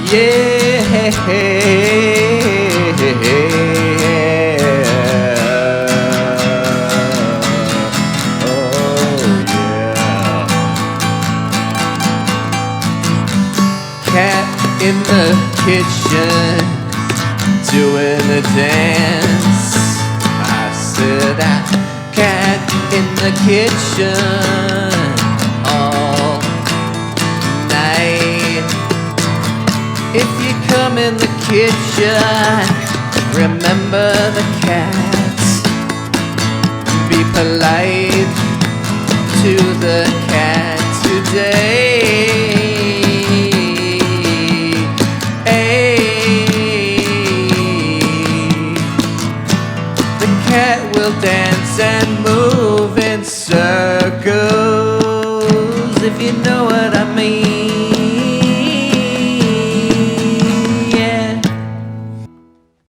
Yeah. Oh yeah. Cat in the kitchen doing a dance. I said, cat in the kitchen all night. If you come in the kitchen, remember the cats. Be polite to the cat today. The cat will dance and move in circles, if you know what I mean.